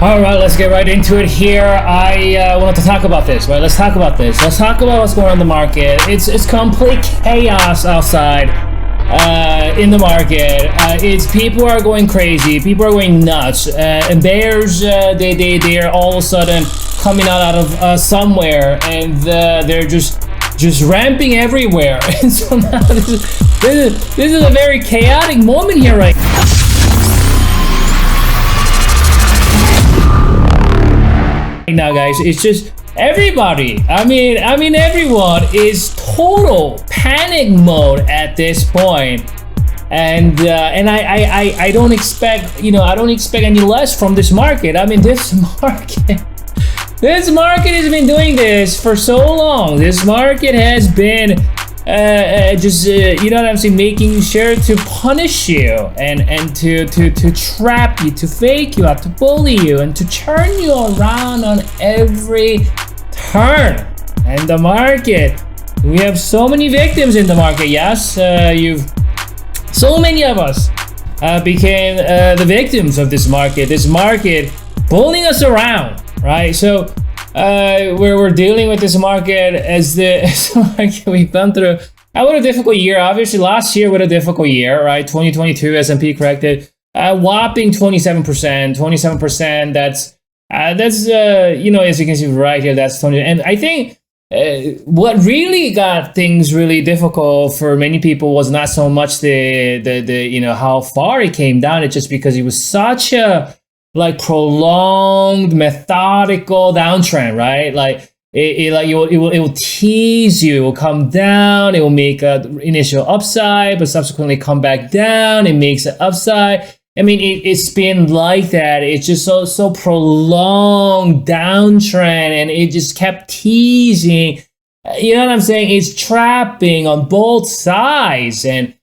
All right, let's get right into it here. I wanted to talk about this, right? Let's talk about this. Let's talk about what's going on in the market. It's complete chaos outside in the market. It's people are going crazy. People are going nuts. And bears, they are all of a sudden coming out of somewhere, and they're just ramping everywhere. And so now this is a very chaotic moment here, right? Now, guys, it's just everybody. I mean, everyone is total panic mode at this point, and I don't expect, I don't expect any less from this market. I mean, this market has been doing this for so long. This market has been you know what I'm saying, making sure to punish you and to trap you, to fake you out, to bully you, and to turn you around on every turn. And the market, we have so many victims in the market. Yes, so many of us became the victims of this market. This market bullying us around, right? So we're dealing with this market as the market we've gone through. What a difficult year. Obviously, last year was a difficult year, right? 2022 S&P corrected whopping 27%. 27%. That's as you can see right here, that's 20. And I think what really got things really difficult for many people was not so much the how far it came down. It's just because it was such a prolonged, methodical downtrend, right? It will tease you. It will come down. It will make an initial upside, but subsequently come back down. It makes an upside. I mean, it's been like that. It's just so prolonged downtrend, and it just kept teasing. You know what I'm saying? It's trapping on both sides, and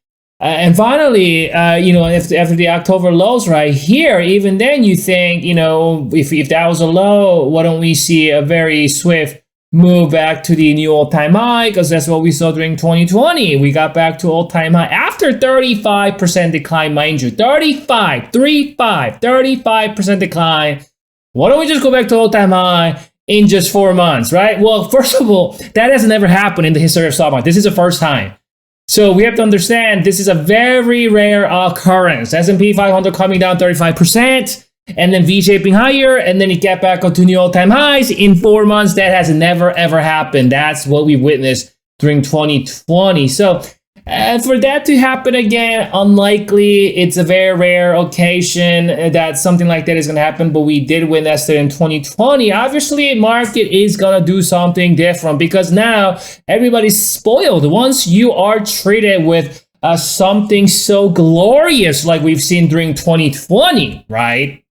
finally, after the October lows right here, even then you think, if that was a low, why don't we see a very swift move back to the new all-time high? Because that's what we saw during 2020. We got back to all-time high after 35% decline, mind you. 35% decline. Why don't we just go back to all-time high in just 4 months, right? Well, first of all, that has never happened in the history of stock market. This is the first time. So we have to understand this is a very rare occurrence. S&P 500 coming down 35%, and then V-shaping higher, and then it get back up to new all-time highs in 4 months. That has never, ever happened. That's what we witnessed during 2020. So for that to happen again, unlikely. It's a very rare occasion that something like that is going to happen, but we did witness it in 2020. Obviously, market is going to do something different because now everybody's spoiled. Once you are treated with something so glorious like we've seen during 2020, right?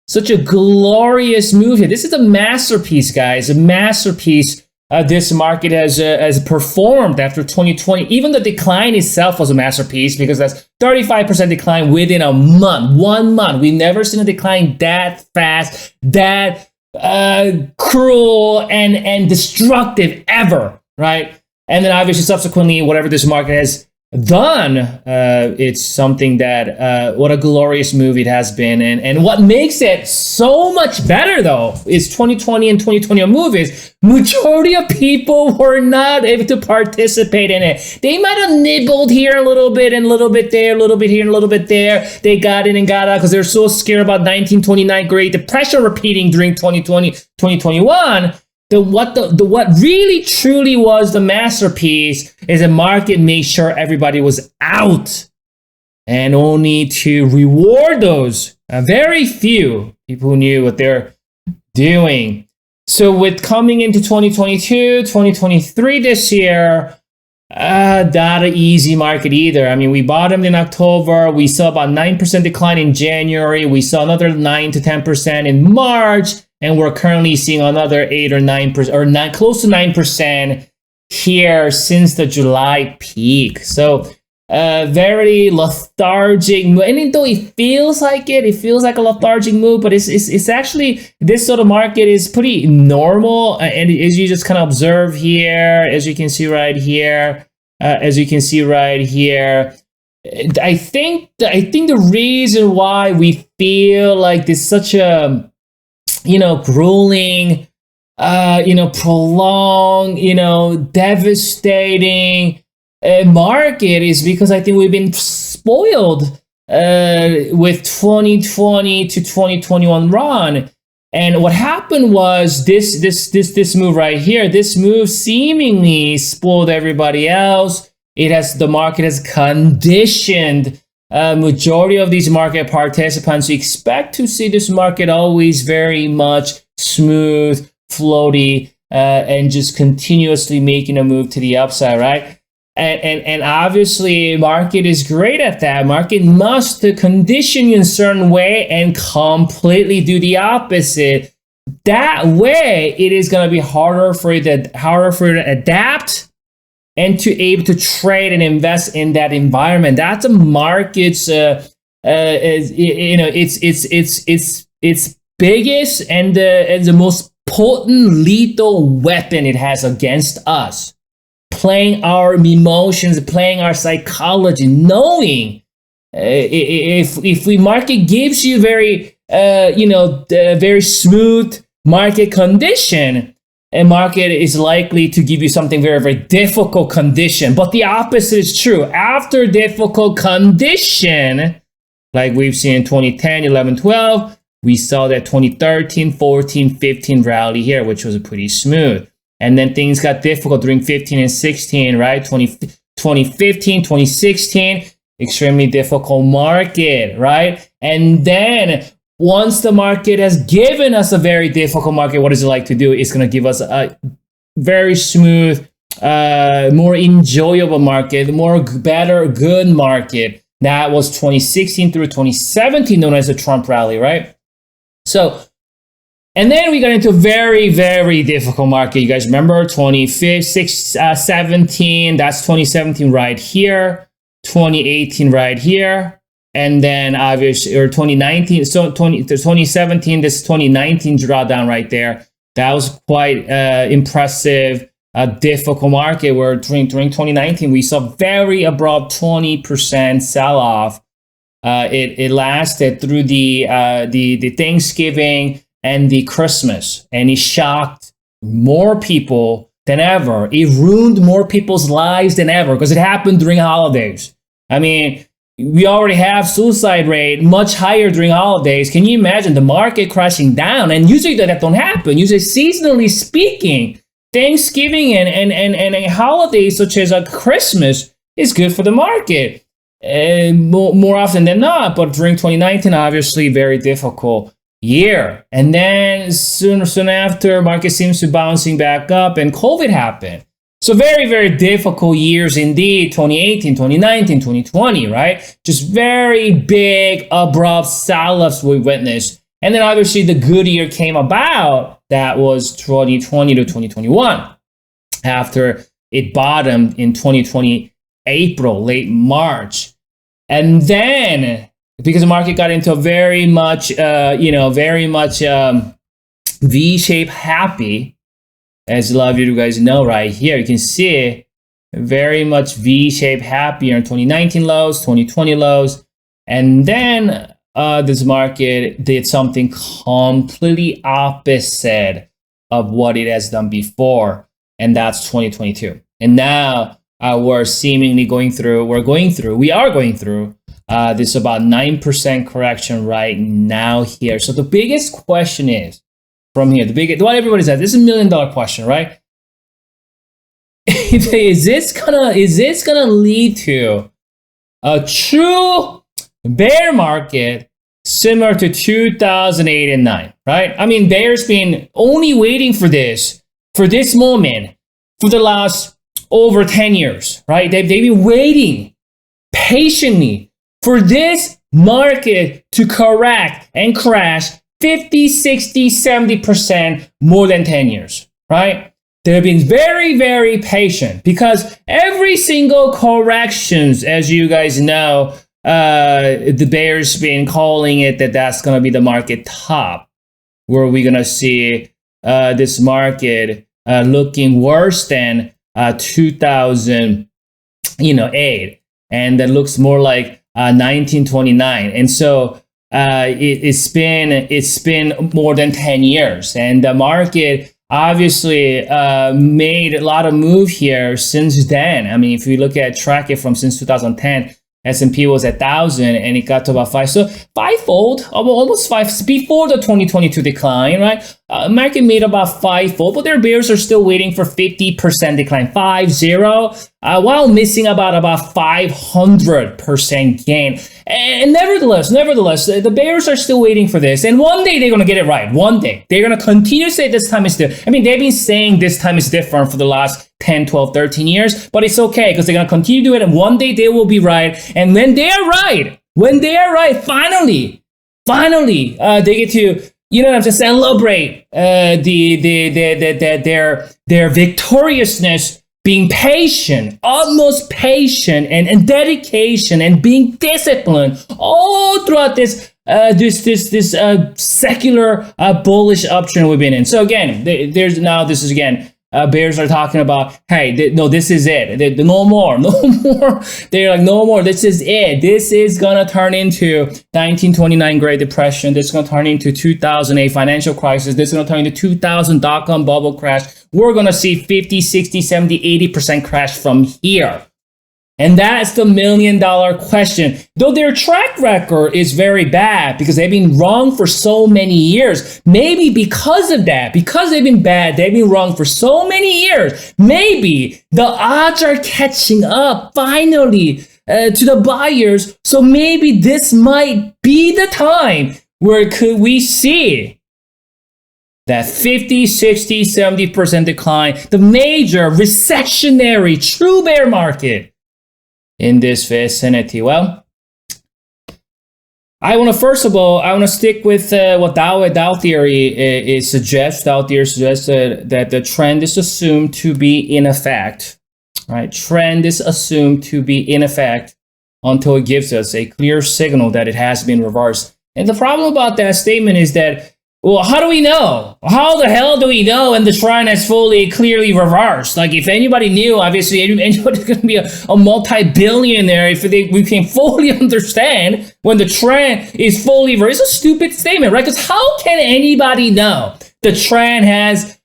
Such a glorious move here. This is a masterpiece, guys, a masterpiece. This market has performed after 2020. Even the decline itself was a masterpiece because that's 35% decline within a month, 1 month. We've never seen a decline that fast, that cruel and destructive ever, right? And then obviously subsequently, whatever this market has done, it's something that what a glorious move it has been. And what makes it so much better though is 2020 and 2021 move is majority of people were not able to participate in it. They might have nibbled here a little bit and a little bit there, a little bit here and a little bit there. They got in and got out because they're so scared about 1929 Great Depression repeating during 2020, 2021. What really truly was the masterpiece is the market made sure everybody was out, and only to reward those very few people who knew what they're doing. So with coming into 2022, 2023 this year, not an easy market either. I mean, we bottomed in October. We saw about 9% decline in January. We saw another 9 to 10% in March. And we're currently seeing another 8 or 9%, or close to 9% here since the July peak. So very lethargic move. And though it feels like a lethargic move, but it's actually, this sort of market is pretty normal. And as you just kind of observe here, as you can see right here, the reason why we feel like this such a grueling, prolonged, devastating market is because I think we've been spoiled with 2020 to 2021 run. And what happened was this move right here. This move seemingly spoiled everybody else. The market has conditioned majority of these market participants to expect to see this market always very much smooth, floaty, and just continuously making a move to the upside, right? And obviously, market is great at that. Market must condition you in a certain way and completely do the opposite. That way, it is going to be harder for you to adapt and to able to trade and invest in that environment. That's a market's, its biggest and the most potent, lethal weapon it has against us. Playing our emotions, playing our psychology, knowing if the market gives you very, very smooth market condition, a market is likely to give you something very, very difficult condition. But the opposite is true. After difficult condition, like we've seen in 2010, 11, 12, we saw that 2013, 14, 15 rally here, which was pretty smooth. And then things got difficult during 15 and 16, right? 2015, 2016, extremely difficult market, right? And then once the market has given us a very difficult market, what is it like to do? It's going to give us a very smooth, more enjoyable market, better, good market. That was 2016 through 2017, known as the Trump rally, right? So, and then we got into a very, very difficult market. You guys remember 2017, that's 2017 right here, 2018 right here. And then obviously, or 2019, so 2017, this 2019 drawdown right there. That was quite impressive, difficult market where during 2019, we saw very abrupt 20% sell-off. It lasted through the Thanksgiving and the Christmas, and it shocked more people than ever. It ruined more people's lives than ever because it happened during holidays. I mean, we already have suicide rate much higher during holidays. Can you imagine the market crashing down? And usually that don't happen. Usually, seasonally speaking, Thanksgiving and holidays such as Christmas is good for the market more often than not. But during 2019, obviously, very difficult year. And then soon after, market seems to bouncing back up, and COVID happened. So very, very difficult years indeed, 2018, 2019, 2020, right? Just very big, abrupt sell-offs we witnessed. And then obviously the good year came about. That was 2020 to 2021. After it bottomed in 2020, April, late March. And then, because the market got into a very much V-shaped happy, as a lot of you guys know right here, you can see very much V-shaped happier in 2019 lows, 2020 lows. And then this market did something completely opposite of what it has done before. And that's 2022. And now we are going through this about 9% correction right now here. So the biggest question is, from here, what everybody says, this is $1 million question, right? Is this gonna lead to a true bear market similar to 2008 and 9, right? I mean, bears been only waiting for this moment for the last over 10 years, right? They've been waiting patiently for this market to correct and crash 50, 60, 70% more than 10 years, right? They've been very, very patient because every single corrections, as you guys know, the bears been calling it that's going to be the market top, where we're going to see this market looking worse than 2008. and that looks more like 1929. And so it's been more than 10 years, and the market obviously made a lot of move here since then. I mean, if you track it from since 2010, S&P was at 1,000 and it got to about 5. So fivefold, almost 5 before the 2022 decline, right? Market made about fivefold, but their bears are still waiting for 50% decline, 50, while missing about 500% gain. And nevertheless, the bears are still waiting for this. And one day they're going to get it right. One day they're going to continue to say this time is different. I mean, they've been saying this time is different for the last 10, 12, 13 years, but it's okay because they're going to continue to do it. And one day they will be right. And when they are right, finally, they get to, you know, to celebrate their victoriousness, being patient, utmost patient, and dedication, and being disciplined all throughout this secular bullish uptrend we've been in. So again, bears are talking about, hey, no, this is it. No more. They're like, no more. This is it. This is going to turn into 1929 Great Depression. This is going to turn into 2008 financial crisis. This is going to turn into 2000 dot-com bubble crash. We're going to see 50, 60, 70, 80% crash from here. And that's the $1 million question. Though their track record is very bad because they've been wrong for so many years. Maybe because of that, because they've been bad, they've been wrong for so many years. Maybe the odds are catching up finally to the buyers. So maybe this might be the time where could we see that 50, 60, 70% decline, the major recessionary true bear market in this vicinity. Well, I want to stick with what Dow theory suggests. Dow theory suggests that the trend is assumed to be in effect, right? Trend is assumed to be in effect until it gives us a clear signal that it has been reversed. And the problem about that statement is that, well, how do we know? How the hell do we know when the trend has fully, clearly reversed? Like, if anybody knew, obviously, anybody's going to be a multi-billionaire if we can fully understand when the trend is fully reversed. It's a stupid statement, right? Because how can anybody know the trend has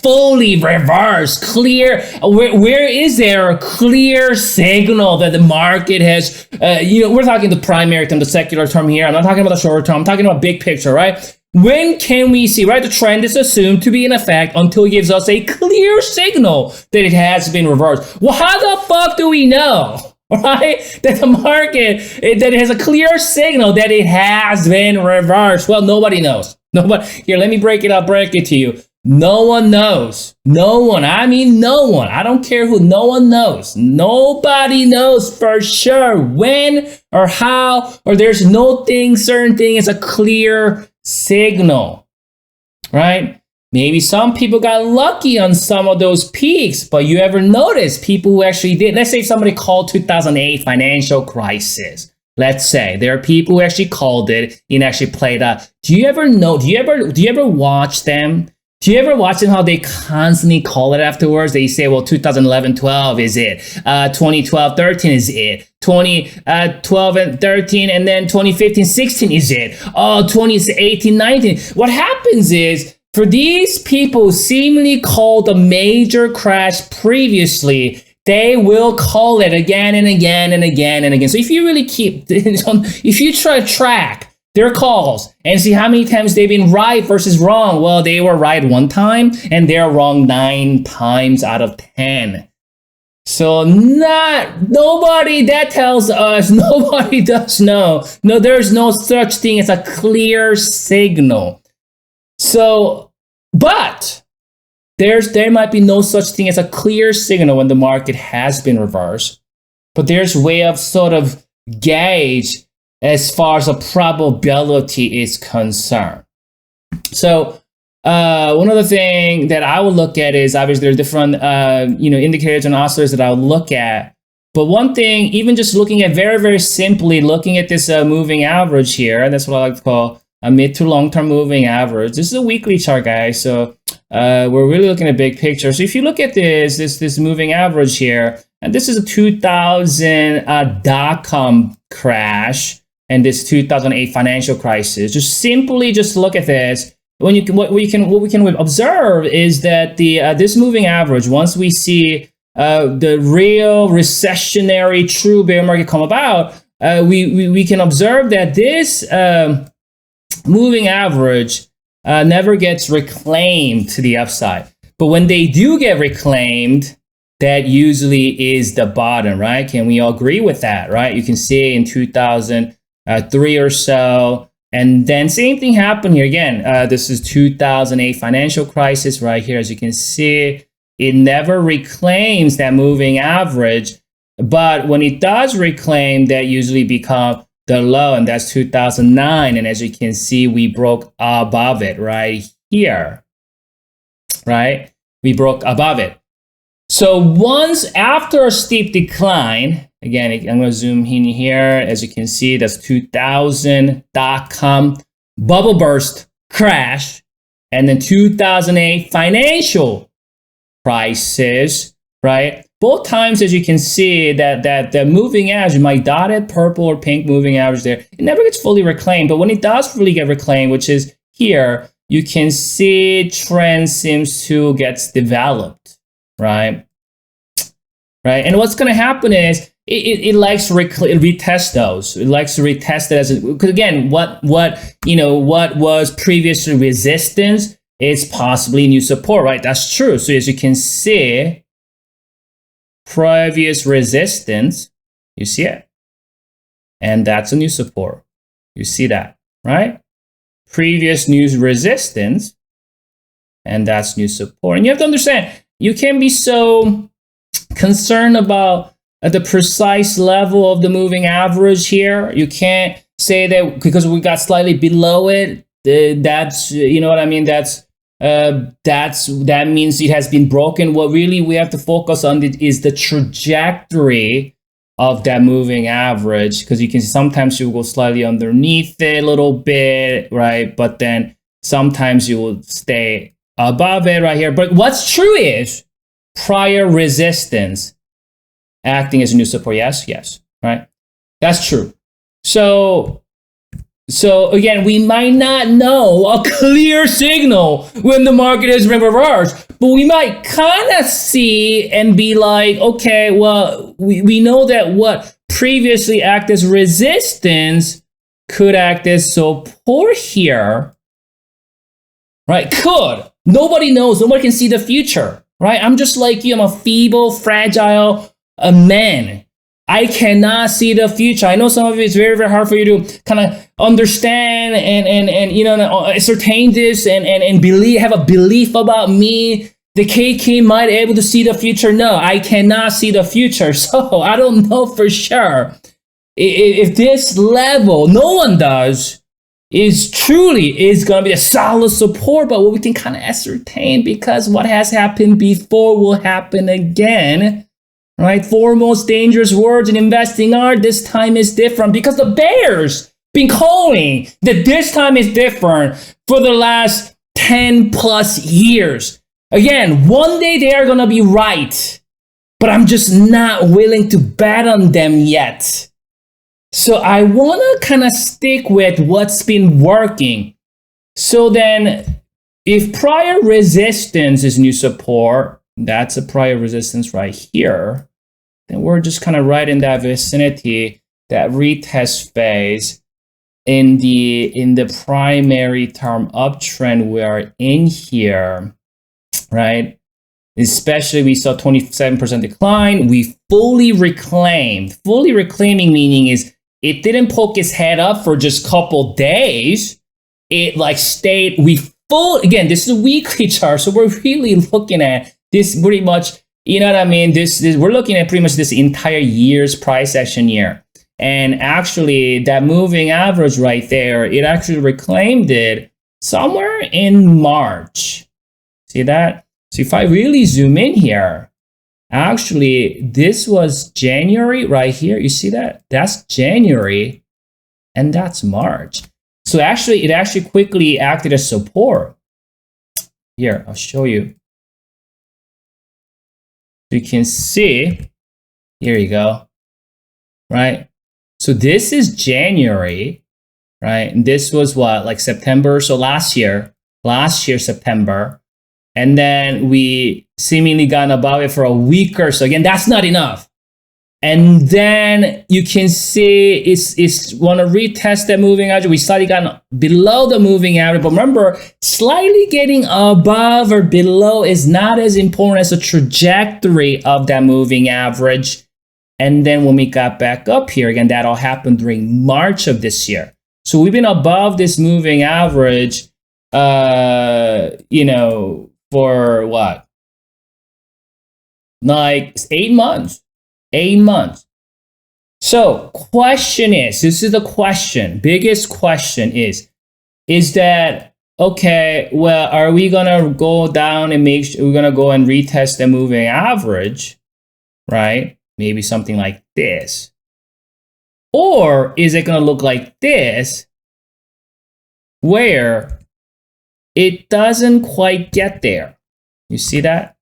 fully reversed, clear? Where is there a clear signal that the market has, we're talking the primary term, the secular term here. I'm not talking about the short term. I'm talking about big picture, right? When can we see, right? The trend is assumed to be in effect until it gives us a clear signal that it has been reversed. Well, how the fuck do we know, right? That the market, that it has a clear signal that it has been reversed. Well, nobody knows. Here, let me break it to you. No one knows. No one. I mean, no one. I don't care who. No one knows. Nobody knows for sure when or how, or there's no certain thing is a clear signal, right? Maybe some people got lucky on some of those peaks, but you ever notice people who actually did? Let's say somebody called 2008 financial crisis. Let's say there are people who actually called it and actually played out. Do you ever watch them? Do you ever watch them how they constantly call it afterwards? They say, well, 2011-12 is it. 2012-13 is it. 2012 and 13, and then 2015-16 is it. Oh, 2018-19. What happens is, for these people who seemingly called a major crash previously, they will call it again and again and again and again. So if you really if you try to track their calls and see how many times they've been right versus wrong, well, they were right one time and they're wrong 9 times out of 10. So nobody, that tells us, nobody does know. No, there's no such thing as a clear signal. So, but there might be no such thing as a clear signal when the market has been reversed, but there's a way of sort of gauge as far as a probability is concerned. So one other thing that I would look at is, obviously there are different indicators and oscillators that I would look at. But one thing, even just looking at very simply looking at this moving average here, and that's what I like to call a mid to long-term moving average. This is a weekly chart, guys. So we're really looking at big picture. So if you look at this moving average here, And this is a 2000 dot-com crash and this 2008 financial crisis. Just simply just look at this. What we can observe is that this moving average, once we see the real recessionary true bear market come about, we can observe that this moving average never gets reclaimed to the upside. But when they do get reclaimed, that usually is the bottom, right? Can we all agree with that, right? You can see in 2003 or so. And then same thing happened here again. This is 2008 financial crisis right here. As you can see, it never reclaims that moving average. But when it does reclaim, that usually become the low, and that's 2009. And as you can see, we broke above it right here, right? We broke above it. So once after a steep decline, again, I'm going to zoom in here. As you can see, that's 2000 dot-com bubble burst crash, and then 2008 financial crisis, right? Both times, as you can see, that the moving average, my dotted purple or pink moving average there, it never gets fully reclaimed. But when it does fully get reclaimed, which is here, you can see trend seems to get developed, right? Right. And what's going to happen is it likes to retest those. It likes to retest it as because again, what was previously resistance is possibly new support, right? That's true. So as you can see, previous resistance, you see it, and that's a new support. You see that, right? Previous new resistance, and that's new support. And you have to understand, you can't be so concerned about the precise level of the moving average here. You can't say that because we got slightly below it, that's, you know what I mean, that means it has been broken. What really we have to focus on is the trajectory of that moving average, because you can sometimes you will go slightly underneath it a little bit, right? But then sometimes you will stay above it right here. But what's true is prior resistance acting as a new support. Yes, right? That's true. So again, we might not know a clear signal when the market is reversed, but we might kind of see and be like, okay, well, we know that what previously acted as resistance could act as support here, right? Could. Nobody knows. Nobody can see the future, right? I'm just like you. I'm a feeble, fragile man. I cannot see the future. I know some of it's very, very hard for you to kind of understand and you know, ascertain this and believe, have a belief about me. The KK might be able to see the future. No, I cannot see the future. So I don't know for sure if this level, no one does, is truly going to be a solid support. But what we can kind of ascertain, because what has happened before will happen again. Right? Four most dangerous words in investing are this time is different, because the bears been calling that this time is different for the last 10 plus years. Again, one day they are going to be right, but I'm just not willing to bet on them yet. So I want to kind of stick with what's been working. So then if prior resistance is new support, that's a prior resistance right here, then we're just kind of right in that vicinity, that retest phase in the primary term uptrend we are in here, right? Especially we saw 27% decline. We fully reclaimed. Fully reclaiming meaning is it didn't poke its head up for just a couple days. It like stayed, again, this is a weekly chart, so we're really looking at this pretty much. You know what I mean? This we're looking at pretty much this entire year's price action year. And actually that moving average right there, it actually reclaimed it somewhere in March. See that? So if I really zoom in here, actually this was January right here. You see that? That's January and that's March. So actually it actually quickly acted as support. Here, I'll show you. You can see Here you go, right? So this is January, right? And this was what, like September? So last year, September. And then we seemingly got above it for a week or so. Again, that's not enough. And then you can see it's want to retest the moving average. We slightly got below the moving average, but remember, slightly getting above or below is not as important as the trajectory of that moving average. And then when we got back up here, again, that all happened during March of this year. So we've been above this moving average, for what? Like 8 months. 8 months. So question is, this is the question, biggest question is that, okay, well, are we going to go down and make sure we're going to go and retest the moving average, right? Maybe something like this. Or is it going to look like this, where it doesn't quite get there? You see that?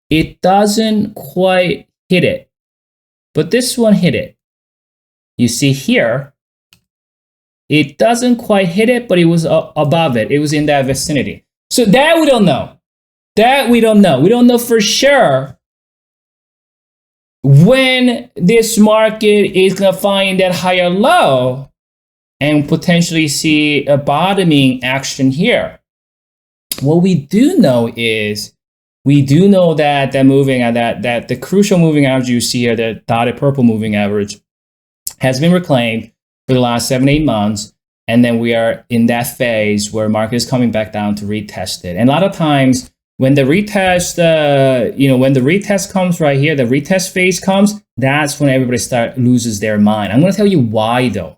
It doesn't quite hit it, but this one hit it. You see here, it doesn't quite hit it, but it was above it. It was in that vicinity. So that we don't know. We don't know for sure when this market is going to find that higher low and potentially see a bottoming action here. What we do know is, we do know that that the crucial moving average you see here, the dotted purple moving average, has been reclaimed for the last 7-8 months. And then we are in that phase where market is coming back down to retest it. And a lot of times when the retest, when the retest comes right here, the retest phase comes, that's when everybody loses their mind. I'm going to tell you why though.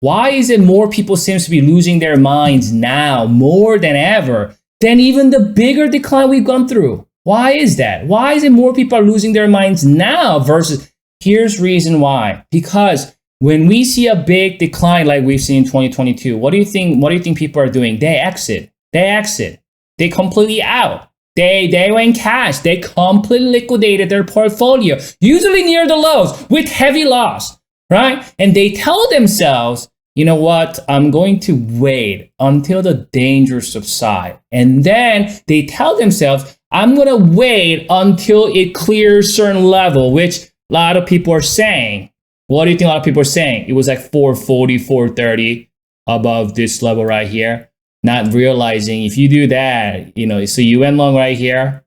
Why is it more people seems to be losing their minds now more than ever than even the bigger decline we've gone through? Why is that? Why is it more people are losing their minds now versus, here's reason why. Because when we see a big decline like we've seen in 2022, what do you think people are doing? They exit. They completely out. They went cash. They completely liquidated their portfolio, usually near the lows with heavy loss, right? And they tell themselves, you know what, I'm going to wait until the dangers subside. And then they tell themselves, I'm going to wait until it clears certain level, which a lot of people are saying. What do you think a lot of people are saying? It was like 440, 430 above this level right here. Not realizing if you do that, so you went long right here.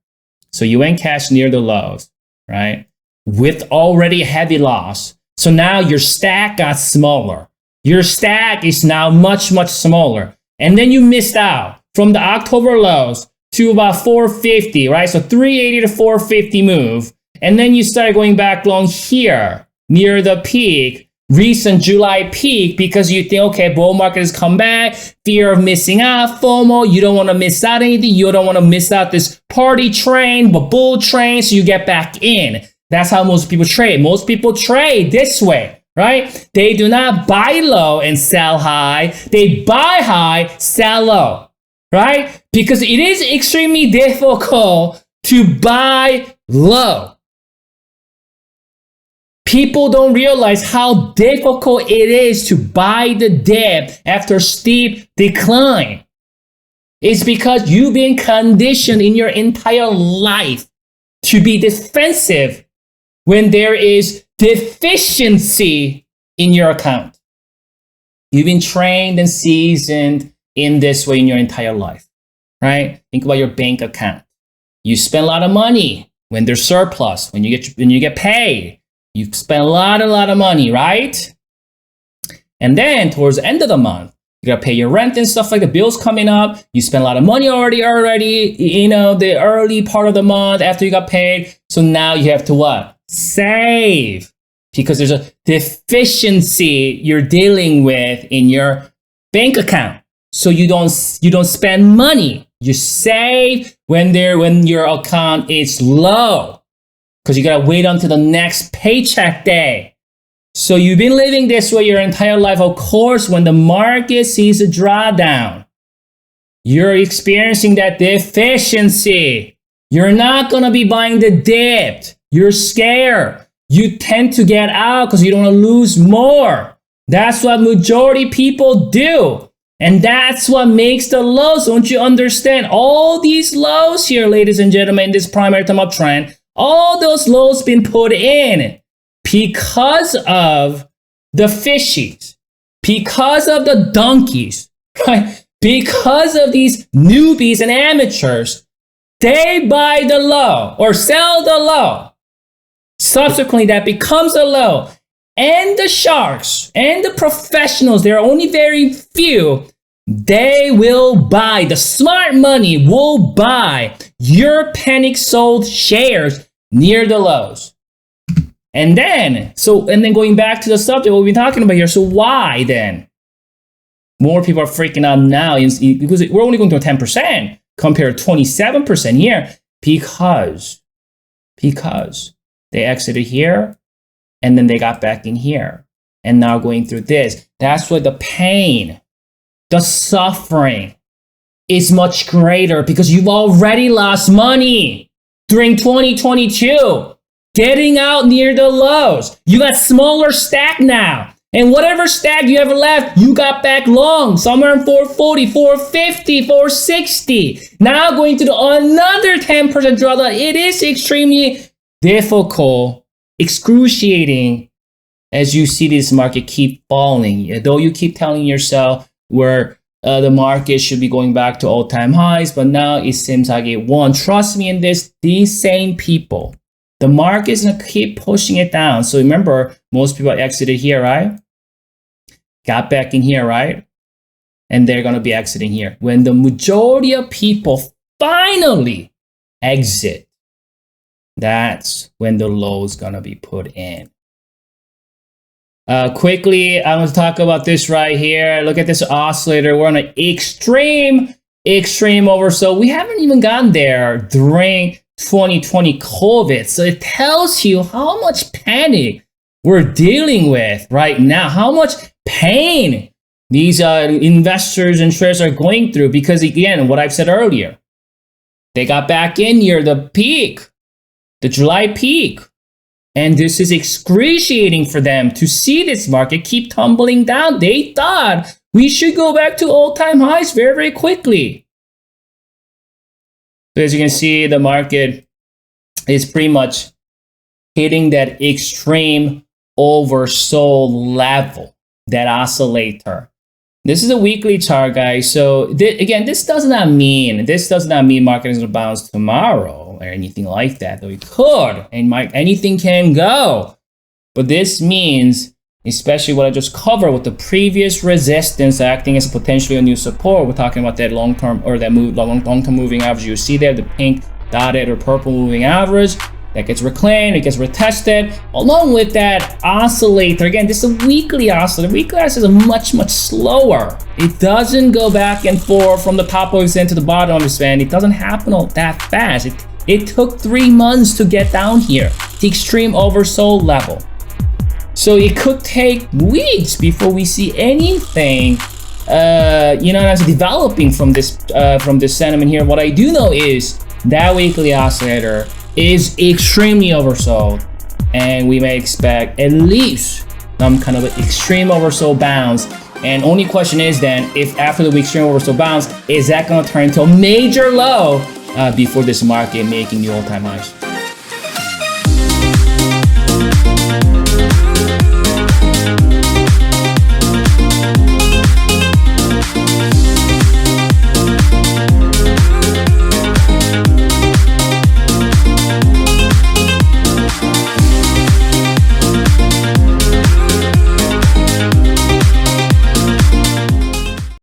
So you went cash near the lows, right? With already heavy loss. So now your stack got smaller. Your stack is now much, much smaller. And then you missed out from the October lows to about 450, right? So 380 to 450 move. And then you started going back long here near the peak, recent July peak, because you think, okay, bull market has come back, fear of missing out, FOMO, you don't want to miss out anything. You don't want to miss out this party train, but bull train, so you get back in. That's how most people trade. Most people trade this way, right? They do not buy low and sell high. They buy high, sell low, right? Because it is extremely difficult to buy low. People don't realize how difficult it is to buy the dip after steep decline. It's because you've been conditioned in your entire life to be defensive when there is deficiency in your account. You've been trained and seasoned in this way in your entire life, right? Think about your bank account. You spend a lot of money when there's surplus, when you get paid. You spend a lot of money, right? And then towards the end of the month, you gotta pay your rent and stuff like the bills coming up. You spend a lot of money already, the early part of the month after you got paid. So now you have to what? Save. Because there's a deficiency you're dealing with in your bank account. So you don't spend money. You save when your account is low. Because you gotta wait until the next paycheck day. So you've been living this way your entire life. Of course, when the market sees a drawdown, you're experiencing that deficiency. You're not gonna be buying the dip. You're scared. You tend to get out because you don't want to lose more. That's what majority people do. And that's what makes the lows. Don't you understand? All these lows here, ladies and gentlemen, this primary time uptrend, all those lows been put in because of the fishies, because of the donkeys, right? Because of these newbies and amateurs. They buy the low or sell the low. Subsequently, that becomes a low. And the sharks and the professionals, there are only very few, they will buy, the smart money will buy your panic sold shares near the lows. And then going back to the subject, what we've been talking about here. So why then? More people are freaking out now because we're only going to 10% compared to 27% here because they exited here and then they got back in here and now going through this. That's why the pain, the suffering is much greater because you've already lost money during 2022, getting out near the lows. You got smaller stack now. And whatever stack you ever left, you got back long, somewhere in 440, 450, 460. Now going to another 10% drawdown. It is extremely difficult, excruciating, as you see this market keep falling. Though you keep telling yourself where the market should be going back to all-time highs, but now it seems like it won't. Trust me in this, these same people, the market is going to keep pushing it down. So remember, most people exited here, right? Got back in here, right? And they're going to be exiting here. When the majority of people finally exit, that's when the low is going to be put in. Quickly, I want to talk about this right here. Look at this oscillator. We're on an extreme oversold. We haven't even gotten there during 2020 COVID. So it tells you how much panic we're dealing with right now, how much pain these investors and traders are going through. Because again, what I've said earlier, they got back in near the peak, the July peak. And this is excruciating for them to see this market keep tumbling down. They thought we should go back to all-time highs very, very quickly. So as you can see, the market is pretty much hitting that extreme oversold level, that oscillator. This is a weekly chart, guys. So again, this does not mean market is going to bounce tomorrow or anything like that. Though it could, and anything can go. But this means, especially what I just covered with the previous resistance acting as potentially a new support. We're talking about that long-term or that long-term moving average. You see there the pink dotted or purple moving average that gets reclaimed, it gets retested, along with that oscillator. Again, this is a weekly oscillator. Weekly oscillator is much slower. It doesn't go back and forth from the top of its end to the bottom of its end. It doesn't happen all that fast. It took 3 months to get down here, the extreme oversold level. So it could take weeks before we see anything, as developing from this sentiment here. What I do know is that weekly oscillator is extremely oversold, and we may expect at least some kind of an extreme oversold bounce. And only question is then, if after the extreme oversold bounce, is that going to turn into a major low before this market making new all-time highs?